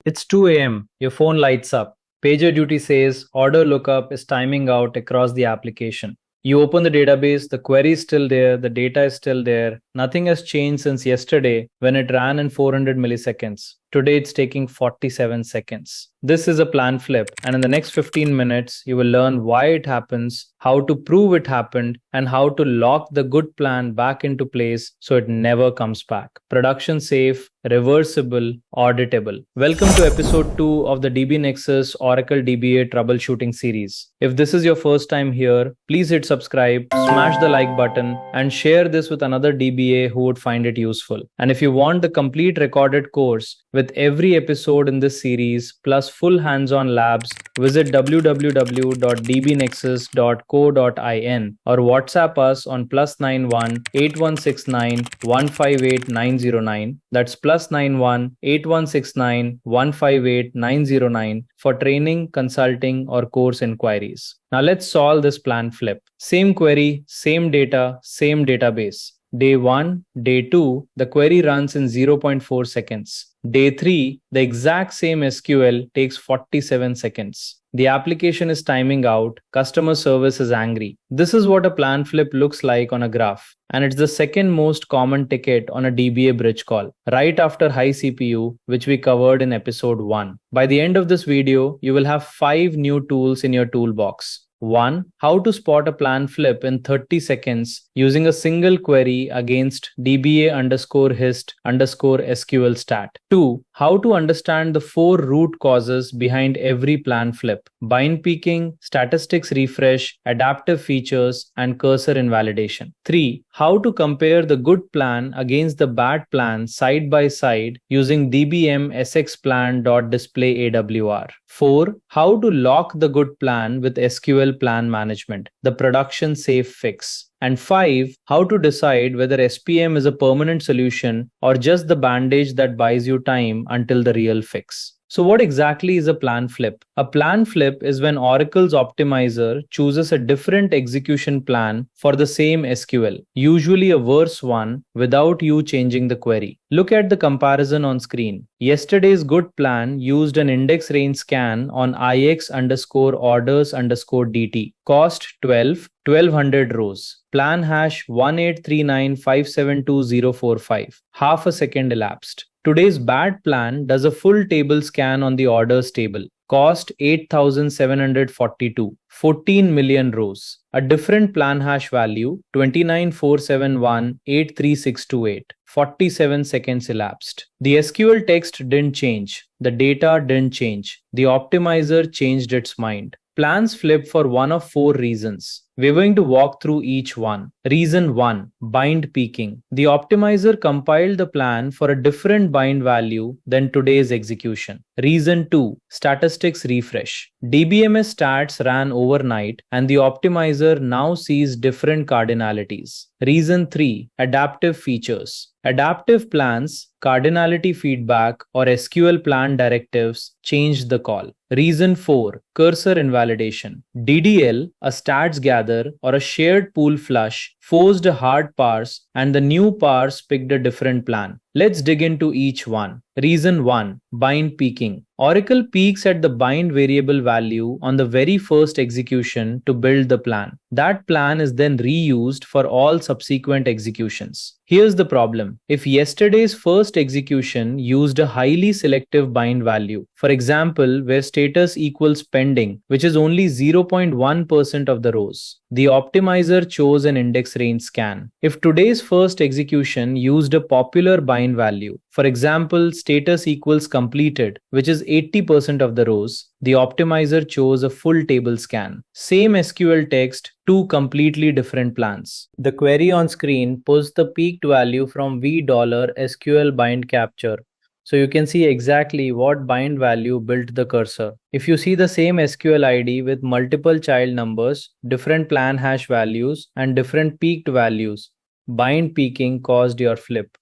It's 2 a.m. Your phone lights up. Pager duty says order lookup is timing out across the application. You open the database, the query is still there, the data is still there. Nothing has changed since yesterday when it ran in 400 milliseconds. Today it's taking 47 seconds. This is a plan flip, and in the next 15 minutes, you will learn why it happens, how to prove it happened, and how to lock the good plan back into place so it never comes back. Production safe, reversible, auditable. Welcome to episode 2 of the DBNexus Oracle DBA Troubleshooting series. If this is your first time here, please hit subscribe, smash the like button, and share this with another DBA who would find it useful. And if you want the complete recorded course with every episode in this series plus full hands-on labs, visit www.dbnexus.co.in or WhatsApp us on +91 8169 158 909. That's +91 8169 158 909 for training, consulting, or course inquiries. Now let's solve this plan flip. Same query, same data, same database. Day 1, day 2, the query runs in 0.4 seconds. Day 3, the exact same SQL takes 47 seconds. The application is timing out, customer service is angry. This is what a plan flip looks like on a graph. And it's the second most common ticket on a DBA bridge call, right after high CPU, which we covered in episode 1. By the end of this video, you will have 5 new tools in your toolbox. 1. How to spot a plan flip in 30 seconds using a single query against DBA_hist_SQL stat. 2. How to understand the 4 root causes behind every plan flip: bind peaking, statistics refresh, adaptive features, and cursor invalidation. 3. How to compare the good plan against the bad plan side by side using dbm_sxplan.displayAWR. 4. How to lock the good plan with SQL Plan Management, the production safe fix. And 5. How to decide whether SPM is a permanent solution or just the bandage that buys you time until the real fix. So what exactly is a plan flip? A plan flip is when Oracle's optimizer chooses a different execution plan for the same SQL, usually a worse one, without you changing the query. Look at the comparison on screen. Yesterday's good plan used an index range scan on IX_orders_DT. Cost 1200 rows. Plan hash 1839572045. Half a second elapsed. Today's bad plan does a full table scan on the orders table. Cost 8742. 14 million rows. A different plan hash value 29471836228. 47 seconds elapsed. The SQL text didn't change. The data didn't change. The optimizer changed its mind. Plans flip for one of 4 reasons. We're going to walk through each one. Reason 1. Bind peaking. The optimizer compiled the plan for a different bind value than today's execution. Reason 2. Statistics refresh. DBMS stats ran overnight and the optimizer now sees different cardinalities. Reason 3. Adaptive features. Adaptive plans, cardinality feedback, or SQL plan directives changed the call. Reason 4. Cursor invalidation. DDL, a stats gather or a shared pool flush, forced a hard parse and the new parse picked a different plan. Let's dig into each one. Reason 1. Bind peaking. Oracle peaks at the bind variable value on the very first execution to build the plan. That plan is then reused for all subsequent executions. Here's the problem. If yesterday's first execution used a highly selective bind value, for example, where status equals pending, which is only 0.1% of the rows, the optimizer chose an index range scan. If today's first execution used a popular bind value, for example, status equals completed, which is 80% of the rows, the optimizer chose a full table scan. Same SQL text, 2 completely different plans. The query on screen pulls the peaked value from $SQL bind capture. So you can see exactly what bind value built the cursor. If you see the same SQL ID with multiple child numbers, different plan hash values, and different peaked values, bind peaking caused your flip.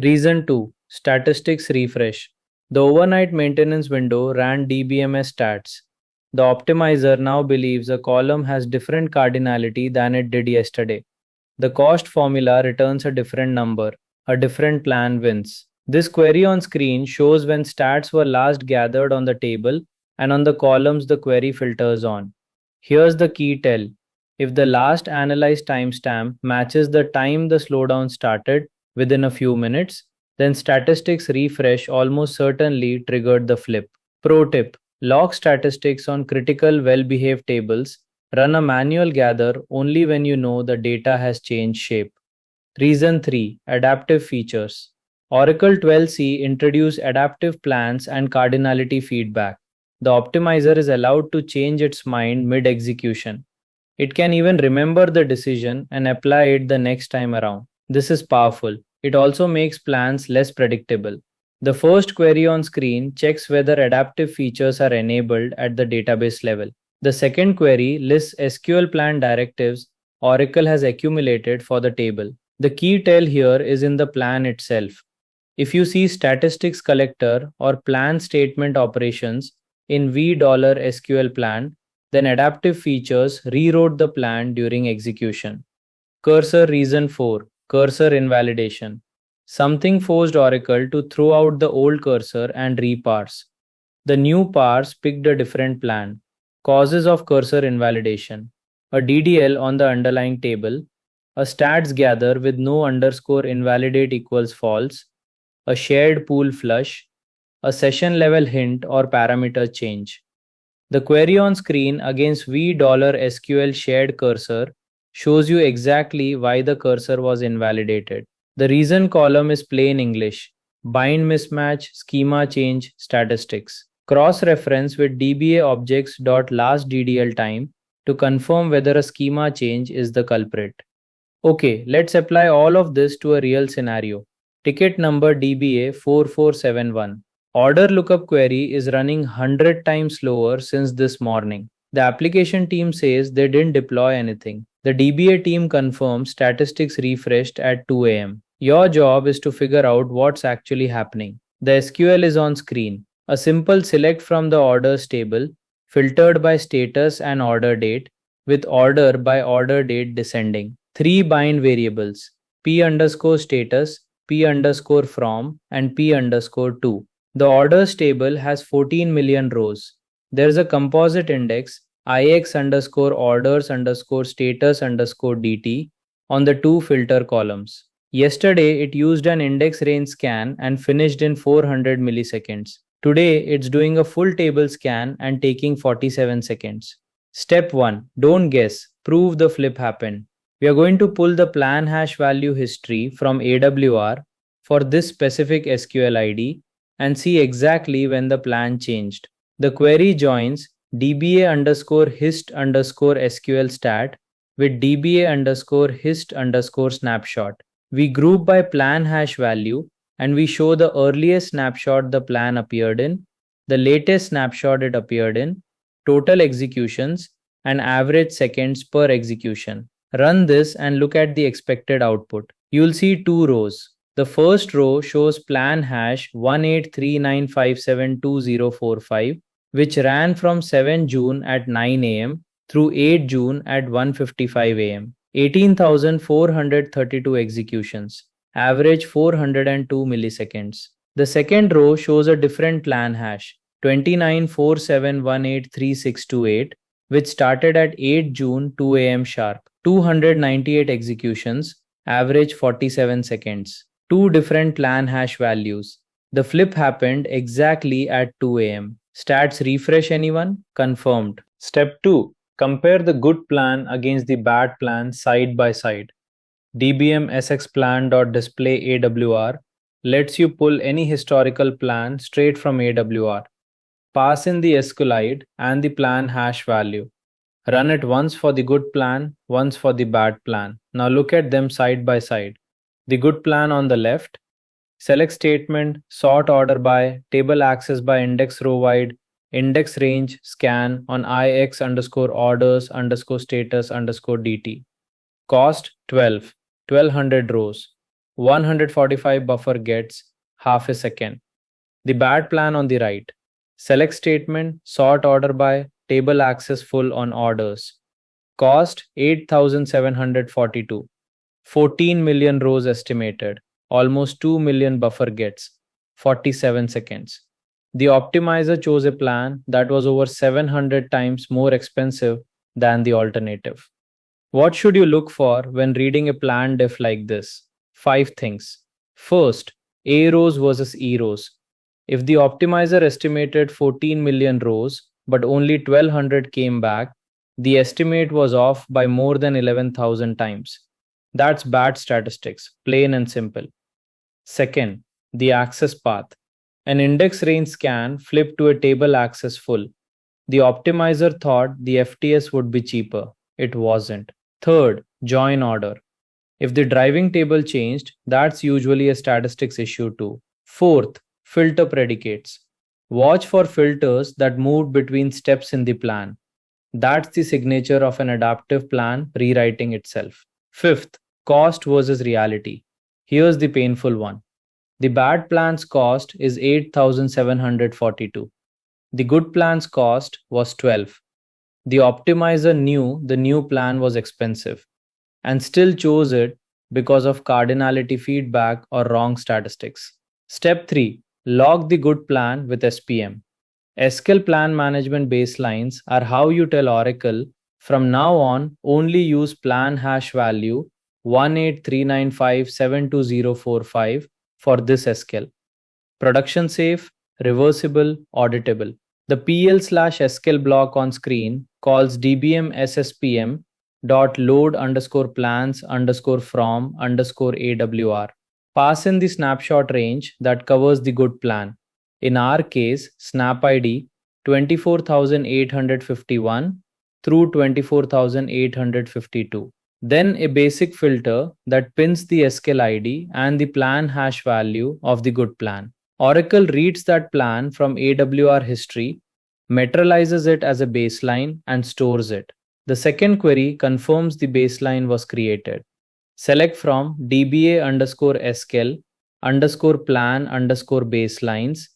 Reason 2. Statistics refresh. The overnight maintenance window ran DBMS stats. The optimizer now believes a column has different cardinality than it did yesterday. The cost formula returns a different number. A different plan wins. This query on screen shows when stats were last gathered on the table and on the columns the query filters on. Here's the key tell. If the last analyzed timestamp matches the time the slowdown started within a few minutes, then statistics refresh almost certainly triggered the flip. Pro tip: log statistics on critical well behaved tables. Run a manual gather only when you know the data has changed shape. Reason 3: Adaptive features. Oracle 12c introduced adaptive plans and cardinality feedback. The optimizer is allowed to change its mind mid execution. It can even remember the decision and apply it the next time around. This is powerful. It also makes plans less predictable. The first query on screen checks whether adaptive features are enabled at the database level. The second query lists SQL plan directives Oracle has accumulated for the table. The key tell here is in the plan itself. If you see statistics collector or plan statement operations in $SQL plan, then adaptive features rewrote the plan during execution. Cursor reason 4: Cursor invalidation. Something forced Oracle to throw out the old cursor and reparse. The new parse picked a different plan. Causes of cursor invalidation: a DDL on the underlying table, a stats gather with no underscore invalidate equals false, a shared pool flush, a session level hint or parameter change. The query on screen against $SQL shared cursor shows you exactly why the cursor was invalidated. The reason column is plain English: bind mismatch, schema change, statistics. Cross-reference with DBA objects.lastDDL time to confirm whether a schema change is the culprit. Okay, let's apply all of this to a real scenario. Ticket number DBA 4471. Order lookup query is running 100 times slower since this morning. The application team says they didn't deploy anything. The DBA team confirms statistics refreshed at 2 a.m. Your job is to figure out what's actually happening. The SQL is on screen. A simple select from the orders table, filtered by status and order date, with order by order date descending. 3 bind variables: p underscore status, p underscore from, and p underscore to. The orders table has 14 million rows. There's a composite index ix underscore orders underscore status underscore dt on the two filter columns. Yesterday, it used an index range scan and finished in 400 milliseconds. Today, it's doing a full table scan and taking 47 seconds. Step 1. Don't guess. Prove the flip happened. We are going to pull the plan hash value history from AWR for this specific SQL ID and see exactly when the plan changed. The query joins DBA underscore hist underscore SQL stat with DBA underscore hist underscore snapshot. We group by plan hash value and we show the earliest snapshot the plan appeared in, the latest snapshot it appeared in, total executions, and average seconds per execution. Run this and look at the expected output. You'll see two rows. The first row shows plan hash 18395720045, which ran from 7 June at 9 am through 8 June at 1:55 am. 18,432 executions, average 402 milliseconds. The second row shows a different plan hash 2947183628, which started at 8 June 2 am sharp. 298 executions, average 47 seconds. Two different plan hash values. The flip happened exactly at 2 am. Stats refresh anyone? Confirmed. Step 2. Compare the good plan against the bad plan side by side. DBMSXPlan.display AWR lets you pull any historical plan straight from AWR. Pass in the SQLite and the plan hash value. Run it once for the good plan, once for the bad plan. Now look at them side by side. The good plan on the left, select statement, sort order by, table access by index row wide, index range scan on ix underscore orders underscore status underscore dt. Cost 12, 1200 rows, 145 buffer gets half a second. The bad plan on the right, select statement, sort order by, table access full on orders. Cost 8,742. 14 million rows estimated, almost 2 million buffer gets, 47 seconds. The optimizer chose a plan that was over 700 times more expensive than the alternative. What should you look for when reading a plan diff like this? 5 things. First, A rows versus E rows. If the optimizer estimated 14 million rows, but only 1200 came back, the estimate was off by more than 11,000 times. That's bad statistics, plain and simple. Second, the access path. An index range scan flipped to a table access full. The optimizer thought the FTS would be cheaper. It wasn't. Third, join order. If the driving table changed, that's usually a statistics issue too. Fourth, filter predicates. Watch for filters that moved between steps in the plan. That's the signature of an adaptive plan rewriting itself. Fifth, cost versus reality. Here's the painful one. The bad plan's cost is 8,742. The good plan's cost was 12. The optimizer knew the new plan was expensive and still chose it because of cardinality feedback or wrong statistics. Step 3. Log the good plan with SPM. SQL Plan Management baselines are how you tell Oracle from now on only use plan hash value 18395720045 for this SQL. Production safe, reversible, auditable. The PL/SQL block on screen calls DBM SSPM dot load underscore plans underscore from underscore AWR. Pass in the snapshot range that covers the good plan. In our case, snap ID 24,851 through 24,852. Then a basic filter that pins the SQL ID and the plan hash value of the good plan. Oracle reads that plan from AWR history, materializes it as a baseline, and stores it. The second query confirms the baseline was created. Select from DBA underscore SQL underscore plan underscore baselines,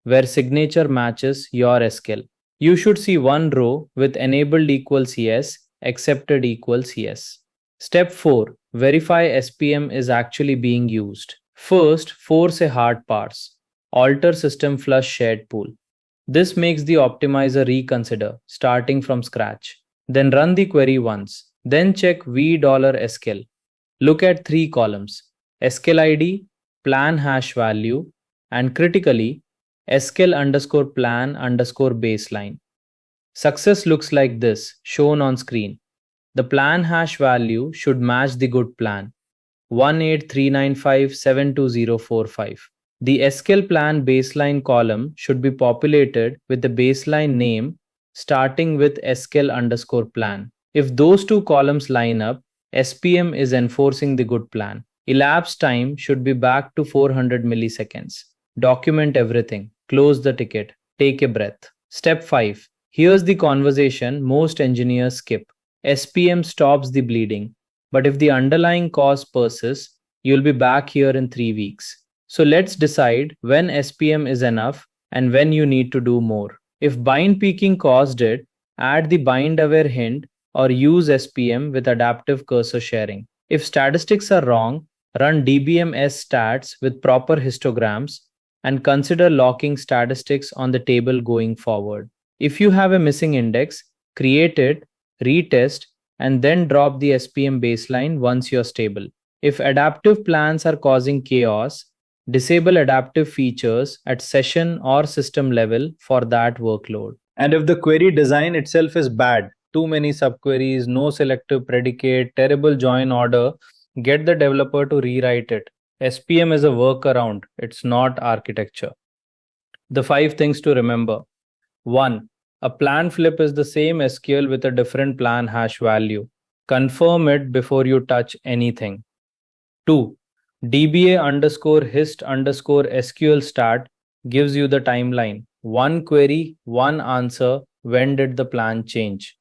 where signature matches your SQL. You should see one row with enabled equals yes, accepted equals yes. Step 4. Verify SPM is actually being used. First, force a hard parse. Alter system flush shared pool. This makes the optimizer reconsider, starting from scratch. Then run the query once. Then check $SQL. Look at 3 columns: SQL ID, plan hash value, and critically, SQL underscore plan underscore baseline. Success looks like this, shown on screen. The plan hash value should match the good plan, 18395720045. The SQL plan baseline column should be populated with the baseline name starting with SQL underscore plan. If those 2 columns line up, SPM is enforcing the good plan. Elapsed time should be back to 400 milliseconds. Document everything. Close the ticket. Take a breath. Step 5. Here's the conversation most engineers skip. SPM stops the bleeding, but if the underlying cause persists, you'll be back here in 3 weeks. So let's decide when SPM is enough and when you need to do more. If bind peaking caused it, add the bind aware hint or use SPM with adaptive cursor sharing. If statistics are wrong, run DBMS stats with proper histograms and consider locking statistics on the table going forward. If you have a missing index, create it, retest, and then drop the SPM baseline once you're stable. If adaptive plans are causing chaos, disable adaptive features at session or system level for that workload. And if the query design itself is bad, too many subqueries, no selective predicate, terrible join order, get the developer to rewrite it. SPM is a workaround, it's not architecture. The 5 things to remember. 1. A plan flip is the same SQL with a different plan hash value. Confirm it before you touch anything. 2. DBA underscore hist underscore SQL stat gives you the timeline. 1 query, 1 answer, when did the plan change?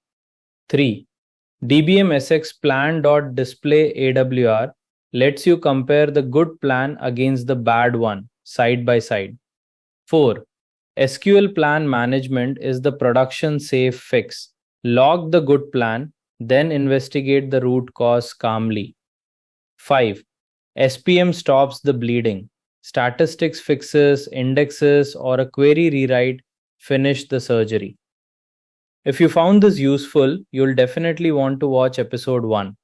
3. DBMSX plan.display AWR lets you compare the good plan against the bad one side by side. 4. SQL Plan Management is the production safe fix. Log the good plan, then investigate the root cause calmly. 5. SPM stops the bleeding. statistics fixes, indexes, or a query rewrite finish the surgery. If you found this useful, you'll definitely want to watch episode 1.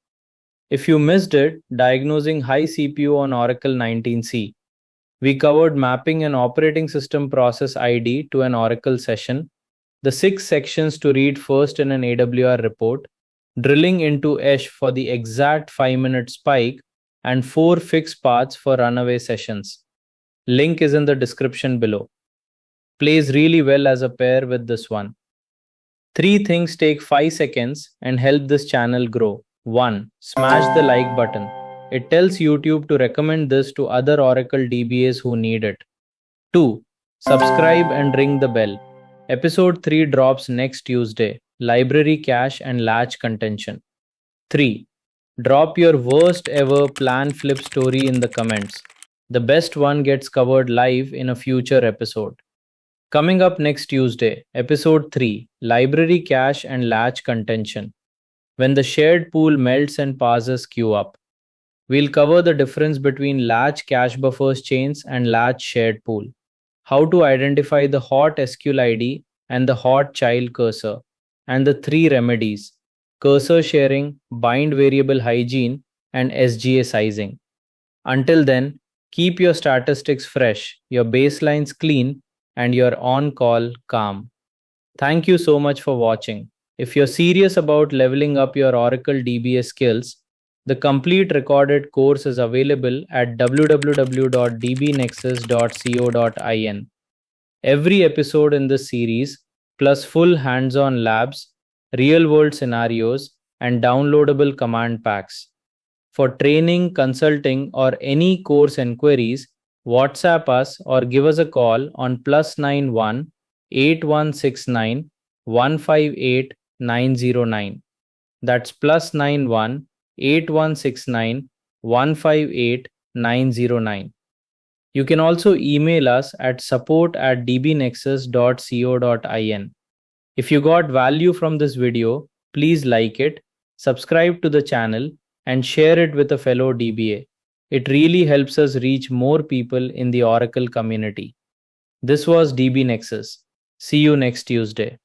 If you missed it, diagnosing high CPU on Oracle 19C, we covered mapping an operating system process ID to an Oracle session, the 6 sections to read first in an AWR report, drilling into ESH for the exact 5-minute spike, and 4 fixed paths for runaway sessions. Link is in the description below. Plays really well as a pair with this one. 3 things take 5 seconds and help this channel grow. 1. Smash the like button. It tells YouTube to recommend this to other Oracle DBAs who need it. 2. Subscribe and ring the bell. Episode 3 drops next Tuesday. Library cache and latch contention. 3. Drop your worst ever plan flip story in the comments. The best one gets covered live in a future episode. Coming up next Tuesday, episode 3, library cache and latch contention. When the shared pool melts and parsers queue up. We'll cover the difference between latch cache buffers chains and latch shared pool. How to identify the hot SQL ID and the hot child cursor. And the 3 remedies: cursor sharing, bind variable hygiene, and SGA sizing. Until then, keep your statistics fresh, your baselines clean, and your on-call calm. Thank you so much for watching. If you're serious about leveling up your Oracle DBA skills, the complete recorded course is available at www.dbnexus.co.in. Every episode in this series, plus full hands-on labs, real-world scenarios, and downloadable command packs. For training, consulting, or any course enquiries, WhatsApp us or give us a call on +91 8169 158 909. That's +91 8169 158 909. You can also email us at support@dbnexus.co.in. If you got value from this video, please like it, subscribe to the channel, and share it with a fellow DBA. It really helps us reach more people in the Oracle community. This was DBNexus. See you next Tuesday.